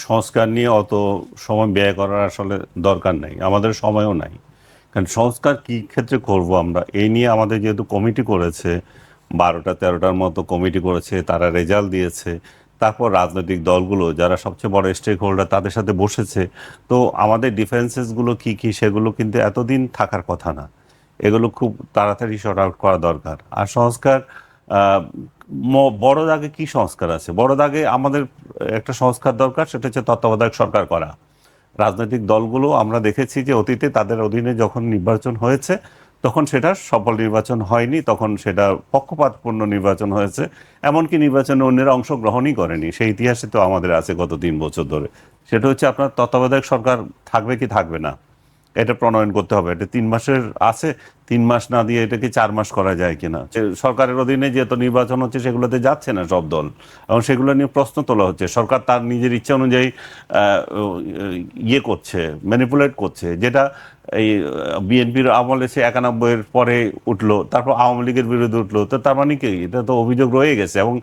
সংস্কার নিয়ে অত সময় ব্যয় করার আসলে দরকার নাই, আমাদের সময়ও নাই। কারণ সংস্কার কি ক্ষেত্রে করব আমরা, এই নিয়ে আমাদের যেহেতু কমিটি করেছে, 12টা-13টার মতো কমিটি করেছে, তারা রেজাল্ট দিয়েছে, তারপর রাজনৈতিক দলগুলো যারা সবচেয়ে বড় স্টেক হোল্ডার তাদের সাথে বসেছে। তো আমাদের ডিফারেন্সেসগুলো কি কি সেগুলো কিন্তু এতদিন থাকার কথা না, এগুলো খুব তাড়াতাড়ি শর্ট আউট করা দরকার। আর সংস্কার আহ, বড় দাগে কি সংস্কার আছে? বড় দাগে আমাদের একটা সংস্কার দরকার, সেটা হচ্ছে তত্ত্বাবধায়ক সরকার করা। রাজনৈতিক দলগুলো আমরা দেখেছি যে অতীতে তাদের অধীনে যখন নির্বাচন হয়েছে তখন সেটা সফল নির্বাচন হয়নি, তখন সেটা পক্ষপাতপূর্ণ নির্বাচন হয়েছে। এমনকি নির্বাচনে অন্যেরা অংশগ্রহণই করেনি, সেই ইতিহাসে তো আমাদের আছে গত 3 বছর ধরে। সেটা হচ্ছে আপনার তত্ত্বাবধায়ক সরকার থাকবে কি থাকবে না, এটা প্রণয়ন করতে হবে। এটা 3 মাসের আছে, 3 মাস না দিয়ে এটাকে 4 মাস করা যায় কিনা। সরকারের অধীনে যেহেতু নির্বাচন হচ্ছে সেগুলোতে যাচ্ছে না সব দল, এবং সেগুলো নিয়ে প্রশ্ন তোলা হচ্ছে। সরকার তার নিজের ইচ্ছা অনুযায়ী ইয়ে করছে, ম্যানিপুলেট করছে, যেটা এই বিএনপির আমলে সে 91-এর পরে উঠলো, তারপর আওয়ামী লীগের বিরুদ্ধে উঠলো। তো তার মানে কি, এটা তো অভিযোগ রয়ে গেছে। এবং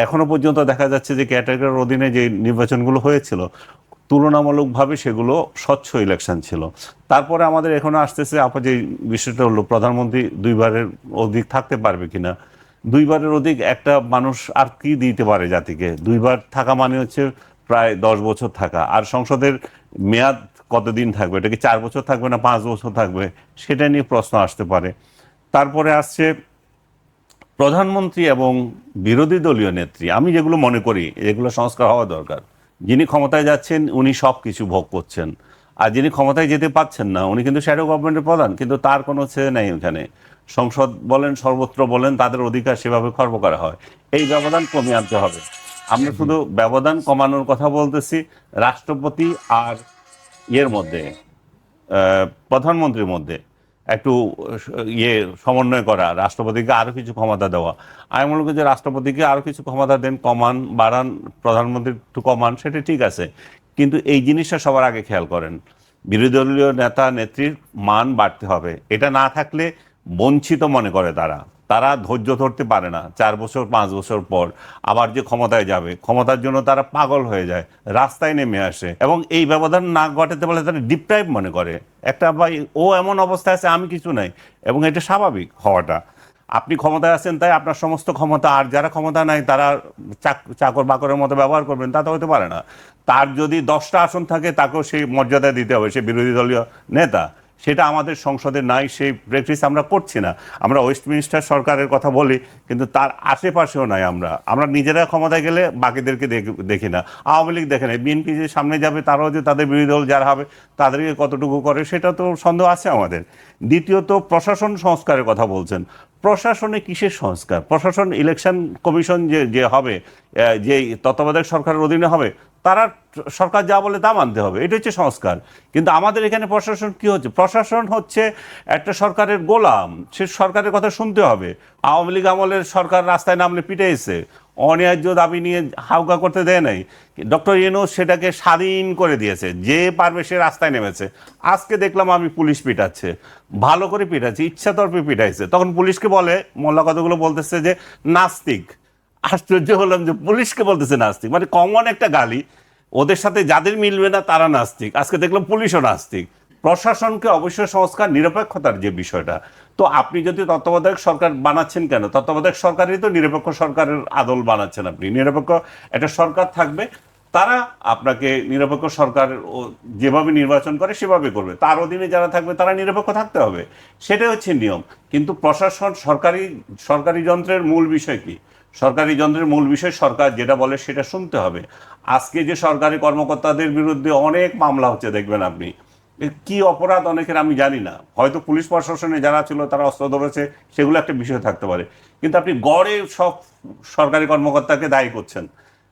এখনো পর্যন্ত দেখা যাচ্ছে যে ক্যাটাগরির অধীনে যে নির্বাচনগুলো হয়েছিল তুলনামূলকভাবে সেগুলো স্বচ্ছ ইলেকশন ছিল। তারপরে আমাদের এখনো আসতেছে যে বিষয়টা হলো প্রধানমন্ত্রী 2বারের অধিক থাকতে পারবে কিনা। 2বারের অধিক একটা মানুষ আর কি দিতে পারে জাতিকে? 2বার থাকা মানে হচ্ছে প্রায় 10 বছর থাকা। আর সংসদের মেয়াদ কতদিন থাকবে? এটা কি 4 বছর থাকবে না 5 বছর থাকবে? সেটা নিয়ে প্রশ্ন আসতে পারে। তারপরে আসছে প্রধানমন্ত্রী এবং বিরোধী দলীয় নেত্রী। আমি যেগুলো মনে করি এগুলো সংস্কার হওয়া দরকার। যিনি ক্ষমতায় যাচ্ছেন উনি সব কিছু ভোগ করছেন, আর যিনি ক্ষমতায় যেতে পাচ্ছেন না উনি কিন্তু শ্যাডো গভর্নমেন্টের প্রধান, কিন্তু তার কোনো ছেলে নেই ওখানে। সংসদ বলেন, সর্বত্র বলেন, তাদের অধিকার সেভাবে খর্ব করা হয়। এই ব্যবধান কমিয়ে আনতে হবে। আমরা শুধু ব্যবধান কমানোর কথা বলতেছি রাষ্ট্রপতি আর ইয়ের মধ্যে, প্রধানমন্ত্রীর মধ্যে একটু ইয়ে সমন্বয় করা, রাষ্ট্রপতিকে আরো কিছু ক্ষমতা দেওয়া। আমি মনে করি যে রাষ্ট্রপতিকে আরো কিছু ক্ষমতা দেন, কমান, বাড়ান, প্রধানমন্ত্রী একটু কমান, সেটা ঠিক আছে। কিন্তু এই জিনিসটা সবার আগে খেয়াল করেন, বিরোধী দলীয় নেতা নেত্রীর মান বাড়তে হবে। এটা না থাকলে বঞ্চিত মনে করে তারা, তারা ধৈর্য ধরতে পারে না। 4 বছর 5 বছর পর আবার যে ক্ষমতায় যাবে, ক্ষমতার জন্য তারা পাগল হয়ে যায়, রাস্তায় নেমে আসে, এবং এই ব্যবধান না ঘটাতে পারলে তারা ডিপ্রাইভ মনে করে। একটা ভাই ও এমন অবস্থায় আছে, আমি কিছু নাই, এবং এটা স্বাভাবিক হওয়াটা। আপনি ক্ষমতায় আছেন তাই আপনার সমস্ত ক্ষমতা, আর যারা ক্ষমতা নাই তারা চাকর বাকরের মতো ব্যবহার করবেন, তা তো হতে পারে না। তার যদি 10টা আসন থাকে তাকেও সেই মর্যাদা দিতে হবে, সে বিরোধী দলীয় নেতা। সেটা আমাদের সংসদে নাই, সেই প্র্যাকটিস আমরা করছি না। আমরা ওয়েস্টমিনিস্টার সরকারের কথা বলি, কিন্তু তার আশেপাশেও নাই। আমরা আমরা নিজেরা ক্ষমতায় গেলে বাকিদেরকে দেখি না। আওয়ামী লীগ দেখে নাই, বিএনপি যে সামনে যাবে তারাও যে তাদের বিরোধী দল যারা হবে তাদেরকে কতটুকু করে সেটা তো সন্দেহ আছে আমাদের। দ্বিতীয়ত, প্রশাসন সংস্কারের কথা বলছেন। প্রশাসনে কিসের সংস্কার? প্রশাসন ইলেকশন কমিশন যে যে হবে, যে তত্ত্বাবধায়ক সরকারের অধীনে হবে, তারা সরকার যা বলে তা মানতে হবে, এটা হচ্ছে সংস্কার। কিন্তু আমাদের এখানে প্রশাসন কি হচ্ছে? প্রশাসন হচ্ছে একটা সরকারের গোলাম, সে সরকারের কথা শুনতে হবে। আওয়ামী লীগ আমলের সরকার রাস্তায় নামলে পিটাইছে, অন্যায্য দাবি নিয়ে হাউকা করতে দেয় নাই। ডক্টর ইউনূস সেটাকে স্বাধীন করে দিয়েছে, যে পারবে সে রাস্তায় নেমেছে। আজকে দেখলাম আমি পুলিশ পিটাচ্ছে, ভালো করে পিটাচ্ছে, ইচ্ছাতর্পে পিটাইছে, তখন পুলিশকে বলে, মোল্লা কতগুলো বলতেছে যে নাস্তিক। আশ্চর্য হলাম যে পুলিশকে বলতেছে নাস্তিক, মানে কমন একটা গালি। ওদের সাথে যাদের মিলবে না তারা নাস্তিক, আজকে দেখলাম পুলিশও নাস্তিক। প্রশাসনকে অবশ্যই সংস্কার, নিরপেক্ষতার যে বিষয়টা। তো আপনি যদি তত্ত্বাবধায়ক সরকার বানাচ্ছেন কেন? তত্ত্বাবধায়ক সরকারই তো নিরপেক্ষ সরকারের আদল বানাচ্ছেন আপনি। নিরপেক্ষ একটা সরকার থাকবে, তারা আপনাকে নিরপেক্ষ সরকার যেভাবে নির্বাচন করে সেভাবে করবে, তার অধীনে যারা থাকবে তারা নিরপেক্ষ থাকতে হবে, সেটাই হচ্ছে নিয়ম। কিন্তু প্রশাসন, সরকারি সরকারি যন্ত্রের মূল বিষয় কি? সরকারি যন্ত্রের মূল বিষয় সরকার যেটা বলে সেটা শুনতে হবে। আজকে যে সরকারি কর্মকর্তাদের বিরুদ্ধে অনেক মামলা হচ্ছে দেখবেন আপনি, কি অপরাধ অনেকের আমি জানি না, হয়তো পুলিশ প্রশাসনে যারা ছিল তারা অস্ত্র ধরেছে, সেগুলো একটা বিষয় থাকতে পারে। কিন্তু আপনি গড়ে সব সরকারি কর্মকর্তাকে দায়ী করছেন,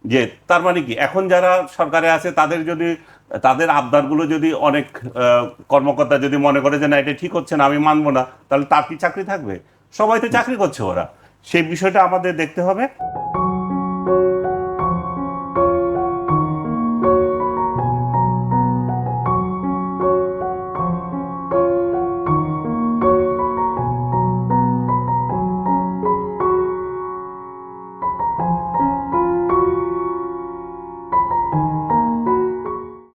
যে তার মানে কি, এখন যারা সরকারে আছে তাদের যদি তাদের আবদারগুলো যদি অনেক কর্মকর্তা যদি মনে করে যে না এটা ঠিক হচ্ছে না, আমি মানবো না, তাহলে তার কি চাকরি থাকবে? সবাই তো চাকরি করছে ওরা। সেই বিষয়টা আমাদের দেখতে হবে।